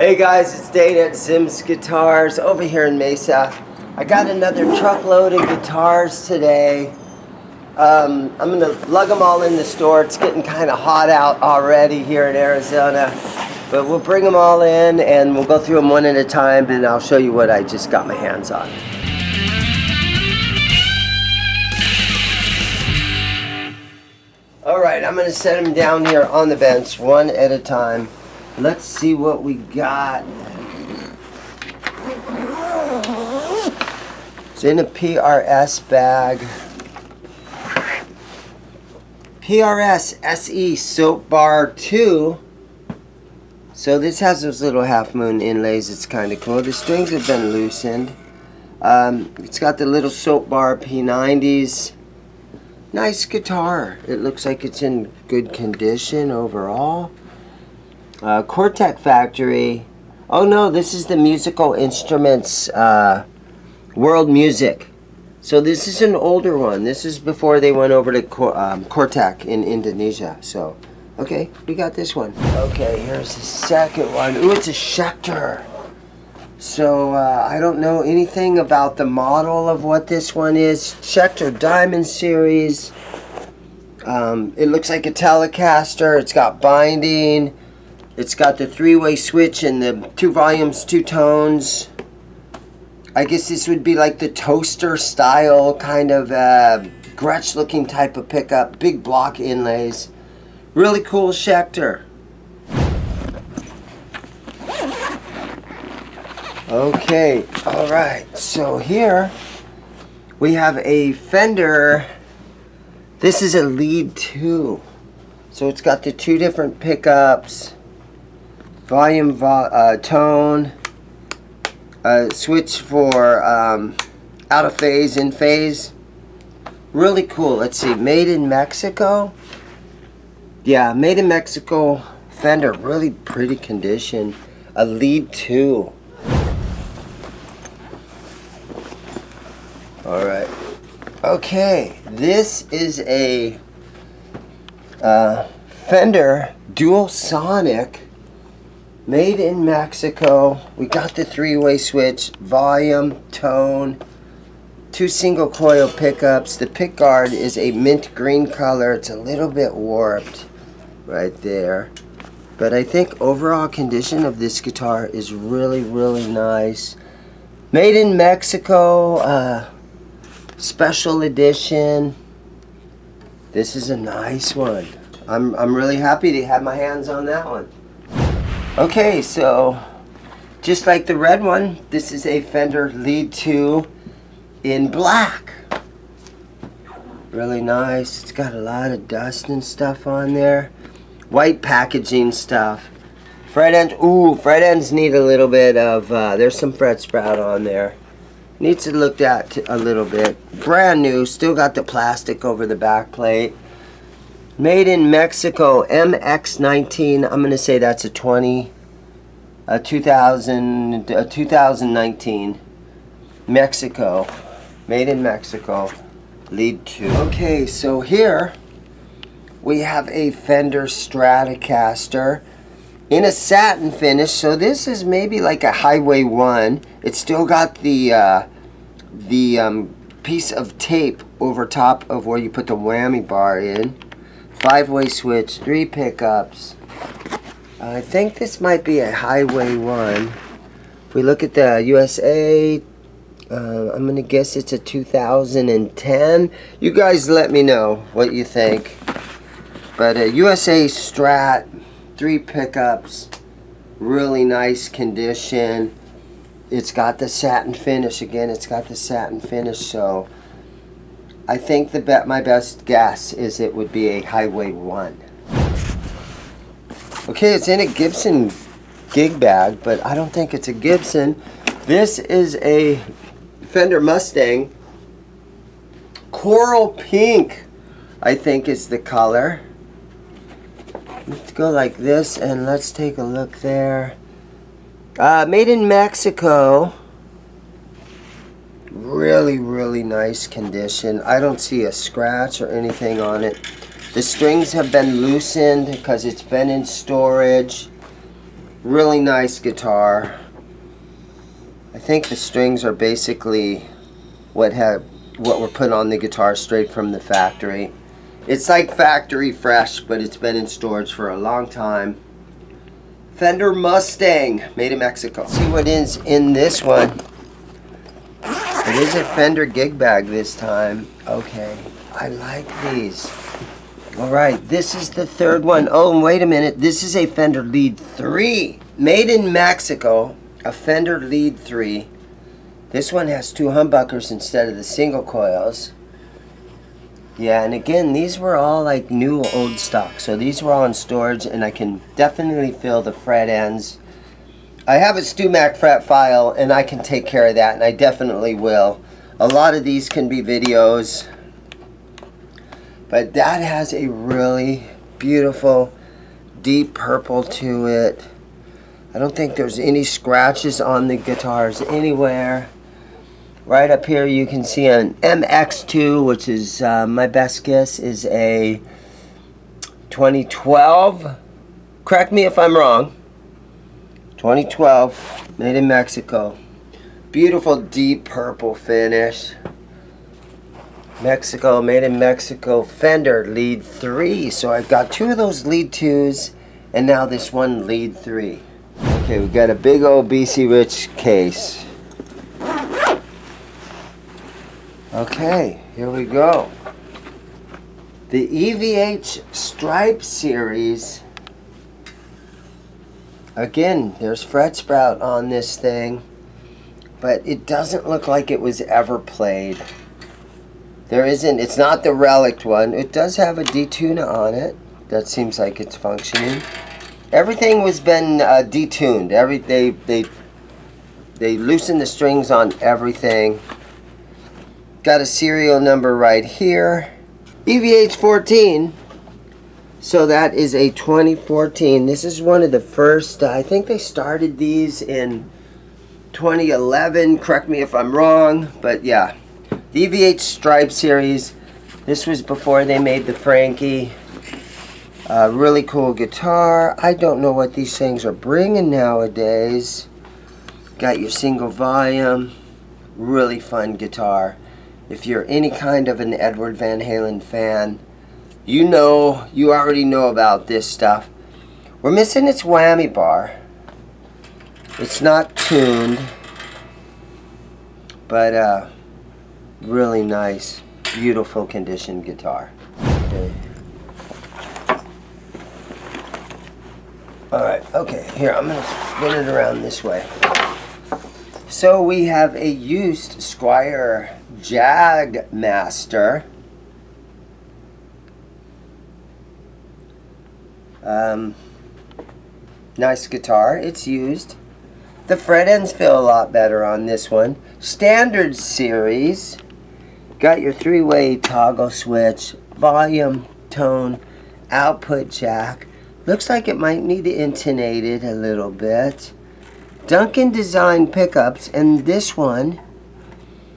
Hey guys, it's Dane at ZIMM'S Guitars over here in Mesa. I got another truckload of guitars today. I'm going to lug them all in the store. It's getting kind of hot out already here in Arizona. But we'll bring them all in and we'll go through them one at a time and I'll show you what I just got my hands on. Alright, I'm going to set them down here on the bench one at a time. Let's see what we got. It's in a PRS bag. PRS SE Soap Bar 2. So this has those little half moon inlays. It's kind of cool. The strings have been loosened. It's got the little Soap Bar P90s. Nice guitar. It looks like it's in good condition overall. Cortec Factory. Oh no, this is the Musical Instruments World Music. So this is an older one. This is before they went over to Cortec in Indonesia. So, okay, we got this one. Okay, here's the second one. Ooh, it's a Schecter. So, I don't know anything about the model of what this one is. Schecter Diamond Series. It looks like a Telecaster. It's got binding. It's got the three-way switch and the 2 volumes, 2 tones. I guess this would be like the toaster style kind of Gretsch looking type of pickup. Big block inlays. Really cool Schecter. Okay, alright. So here we have a Fender. This is a lead 2. So it's got the 2 different pickups. Volume, tone, switch for out of phase, in phase. Really cool. Let's see, made in Mexico. Yeah, made in Mexico Fender. Really pretty condition. A lead 2. Alright. Okay, this is a Fender Dual Sonic. Made in Mexico. We got the 3-way switch, volume, tone, 2 single coil pickups. The pick guard is a mint green color. It's a little bit warped right there. But I think overall condition of this guitar is really, really nice. Made in Mexico, special edition. This is a nice one. I'm really happy to have my hands on that one. Okay, so just like the red one, this is a Fender Lead 2 in black. Really nice. It's got a lot of dust and stuff on there. White packaging stuff. Fret ends, ooh, fret ends need a little bit of, there's some fret sprout on there. Needs to look at a little bit. Brand new, still got the plastic over the back plate. Made in Mexico, MX19. I'm going to say that's a 2019 Mexico. Made in Mexico. Lead 2. Okay, so here we have a Fender Stratocaster in a satin finish. So this is maybe like a Highway 1. It's still got the piece of tape over top of where you put the whammy bar in. 5-way switch, 3 pickups. I think this might be a Highway 1. If we look at the USA, I'm going to guess it's a 2010. You guys let me know what you think. But a USA Strat, 3 pickups, really nice condition. It's got the satin finish. Again, it's got the satin finish, so I think my best guess is it would be a Highway 1. Okay, it's in a Gibson gig bag, but I don't think it's a Gibson. This is a Fender Mustang. Coral pink, I think is the color. Let's go like this and let's take a look there. Made in Mexico. Really, really nice condition. I don't see a scratch or anything on it. The strings have been loosened because it's been in storage. Really nice guitar. I think the strings are basically what were put on the guitar straight from the factory. It's like factory fresh, but it's been in storage for a long time. Fender Mustang, made in Mexico. Let's see what is in this one. It is a Fender gig bag this time. Okay, I like these. Alright, this is the third one. Oh, and wait a minute. This is a Fender Lead 3. Made in Mexico. A Fender Lead 3. This one has 2 humbuckers instead of the single coils. Yeah, and again, these were all like new old stock. So these were all in storage, and I can definitely feel the fret ends. I have a StewMac fret file, and I can take care of that, and I definitely will. A lot of these can be videos. But that has a really beautiful deep purple to it. I don't think there's any scratches on the guitars anywhere. Right up here you can see an MX2, which is my best guess is a 2012. Correct me if I'm wrong. 2012, made in Mexico. Beautiful deep purple finish. Mexico, made in Mexico, Fender Lead 3. So I've got 2 of those Lead 2s and now this one Lead 3. Okay, we've got a big old BC Rich case. Okay, here we go. The EVH Stripe series. Again, there's fret sprout on this thing, but it doesn't look like it was ever played. There isn't, it's not the relic one. It does have a detuner on it. That seems like it's functioning. Everything was been detuned. They loosened the strings on everything. Got a serial number right here. EVH 14. So that is a 2014. This is one of the first, I think they started these in 2011. Correct me if I'm wrong, but yeah. The EVH Stripe series. This was before they made the Frankie. Really cool guitar. I don't know what these things are bringing nowadays. Got your single volume. Really fun guitar. If you're any kind of an Edward Van Halen fan, you already know about this stuff. We're missing its whammy bar. It's not tuned, but really nice, beautiful condition guitar. Okay. Alright, okay, here, I'm going to spin it around this way. So we have a used Squier Jagmaster. Nice guitar, it's used. The fret ends feel a lot better on this one. Standard series. Got your 3-way toggle switch, volume, tone, output jack. Looks like it might need intonated a little bit. Duncan design pickups, and this one,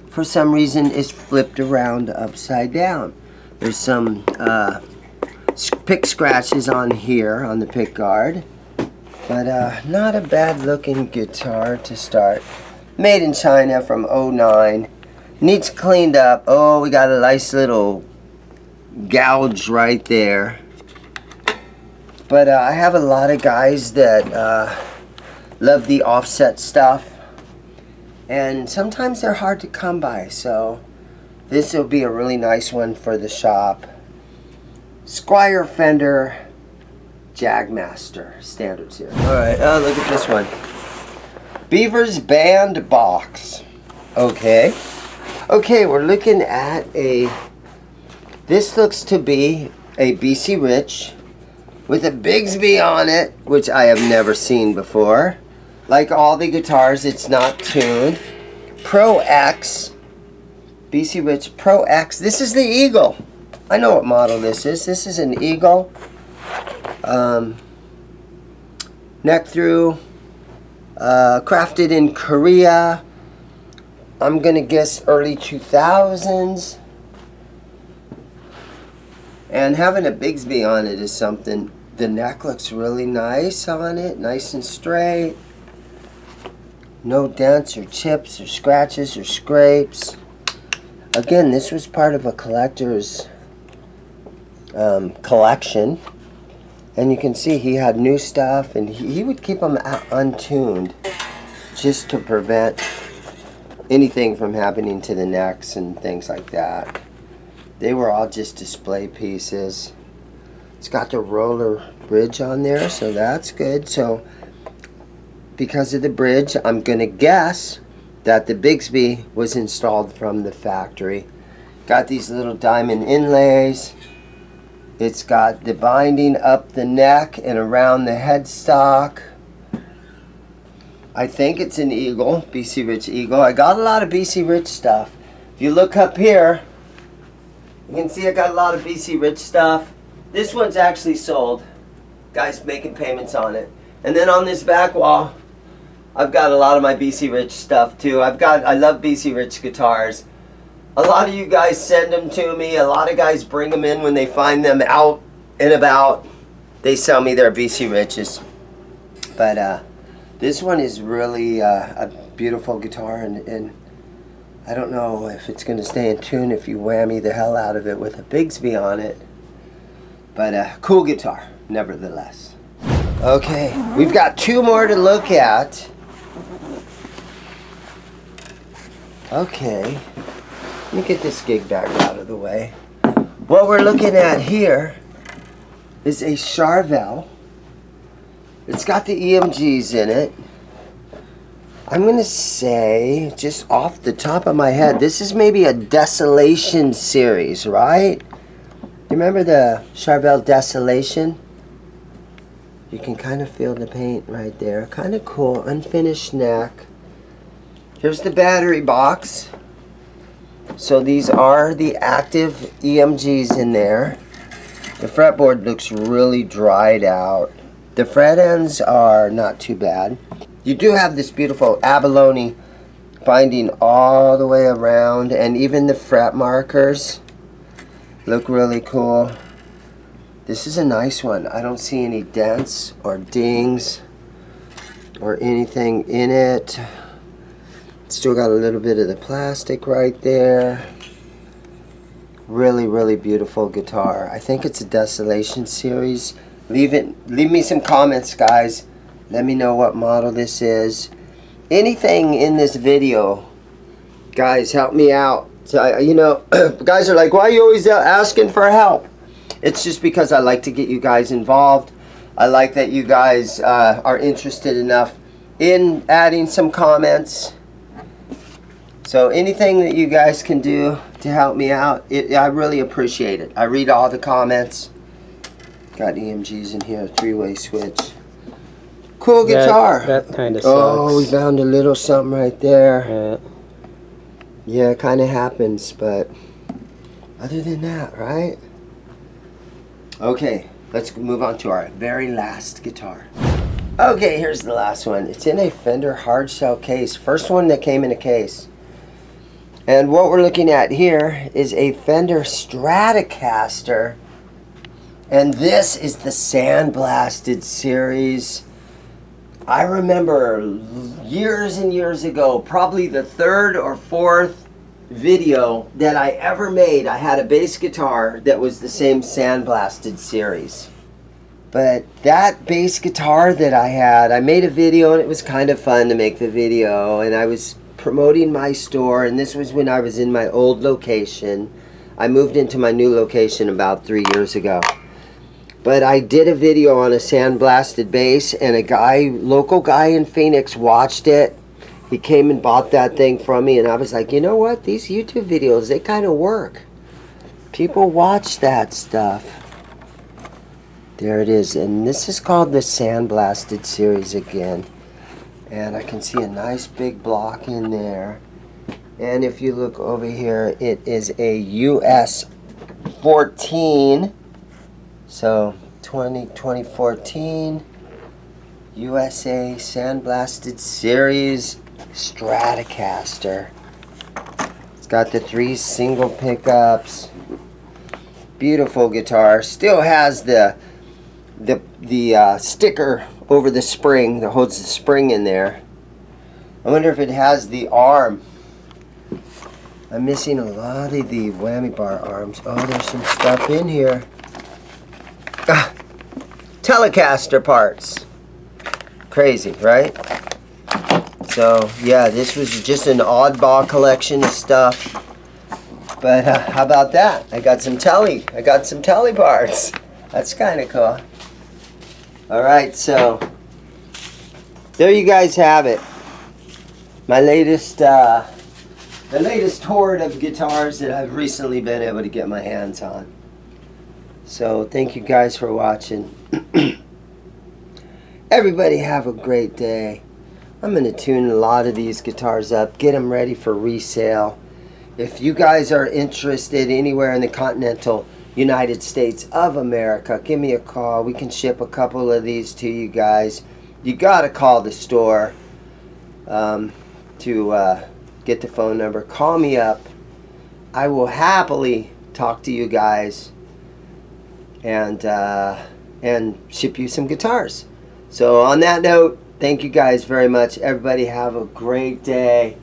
for some reason, is flipped around upside down. There's some pick scratches on here on the pick guard, but not a bad looking guitar to start. Made in China from '09. Needs cleaned up. Oh, we got a nice little gouge right there. But I have a lot of guys that love the offset stuff, and sometimes they're hard to come by, so this will be a really nice one for the shop. Squier Fender Jagmaster Standard Series. Alright, look at this one. Beaver's Band Box. Okay. Okay, we're looking at this looks to be a BC Rich with a Bigsby on it, which I have never seen before. Like all the guitars, it's not tuned. Pro X. BC Rich Pro X. This is the Eagle. I know what model this is. This is an Eagle. Neck through. Crafted in Korea. I'm going to guess early 2000s. And having a Bigsby on it is something. The neck looks really nice on it, nice and straight. No dents or chips or scratches or scrapes. Again, this was part of a collector's collection. And you can see he had new stuff, and he would keep them untuned just to prevent anything from happening to the necks and things like that. They were all just display pieces. It's got the roller bridge on there, so that's good. So because of the bridge, I'm gonna guess that the Bigsby was installed from the factory. Got these little diamond inlays. It's got the binding up the neck and around the headstock. I think it's an Eagle, BC Rich Eagle. I got a lot of BC Rich stuff. If you look up here, you can see I got a lot of BC Rich stuff. This one's actually sold. Guys making payments on it. And then on this back wall, I've got a lot of my BC Rich stuff too. I love BC Rich guitars. A lot of you guys send them to me. A lot of guys bring them in when they find them out and about. They sell me their BC Riches. But this one is really a beautiful guitar, and I don't know if it's going to stay in tune if you whammy the hell out of it with a Bigsby on it. But cool guitar, nevertheless. Okay, we've got two more to look at. Okay, let me get this gig bag out of the way. What we're looking at here is a Charvel. It's got the EMGs in it. I'm going to say, just off the top of my head, this is maybe a Desolation series, right? You remember the Charvel Desolation? You can kind of feel the paint right there. Kind of cool, unfinished neck. Here's the battery box. So these are the active EMGs in there. The fretboard looks really dried out. The fret ends are not too bad. You do have this beautiful abalone binding all the way around, and even the fret markers look really cool. This is a nice one. I don't see any dents or dings or anything in it. Still got a little bit of the plastic right there. Really, really beautiful guitar. I think it's a Desolation series. Leave me some comments, guys. Let me know what model this is. Anything in this video, guys, help me out. So, you know, guys are like, why are you always asking for help? It's just because I like to get you guys involved. I like that you guys are interested enough in adding some comments. So anything that you guys can do to help me out, I really appreciate it. I read all the comments. Got EMGs in here, three-way switch. Cool guitar. That kind of sucks. Oh, we found a little something right there. Yeah, it kind of happens, but other than that, right? Okay, let's move on to our very last guitar. Okay, here's the last one. It's in a Fender hardshell case. First one that came in a case. And what we're looking at here is a Fender Stratocaster. And this is the Sandblasted series. I remember years and years ago, probably the third or fourth video that I ever made, I had a bass guitar that was the same Sandblasted series. But that bass guitar that I had, I made a video, and it was kind of fun to make the video, and I was promoting my store, and this was when I was in my old location. I moved into my new location about 3 years ago. But I did a video on a sandblasted bass, and a local guy in Phoenix watched it. He came and bought that thing from me, and I was like, you know what? These YouTube videos, they kind of work. People watch that stuff. There it is, and this is called the Sandblasted series again. And I can see a nice big block in there. And if you look over here, it is a US 14. So 2014 USA Sandblasted series Stratocaster. It's got the 3 single pickups. Beautiful guitar. Still has the the sticker over the spring that holds the spring in there. I wonder if it has the arm. I'm missing a lot of the whammy bar arms. Oh, there's some stuff in here. Ah, Telecaster parts. Crazy, right? So, yeah, this was just an oddball collection of stuff. But how about that? I got some telly parts. That's kind of cool. All right, so there you guys have it. My latest, the latest horde of guitars that I've recently been able to get my hands on. So thank you guys for watching. Everybody have a great day. I'm going to tune a lot of these guitars up, get them ready for resale. If you guys are interested anywhere in the continental United States of America, give me a call. We can ship a couple of these to you guys. You got to call the store to get the phone number. Call me up. I will happily talk to you guys and ship you some guitars. So on that note, thank you guys very much. Everybody have a great day.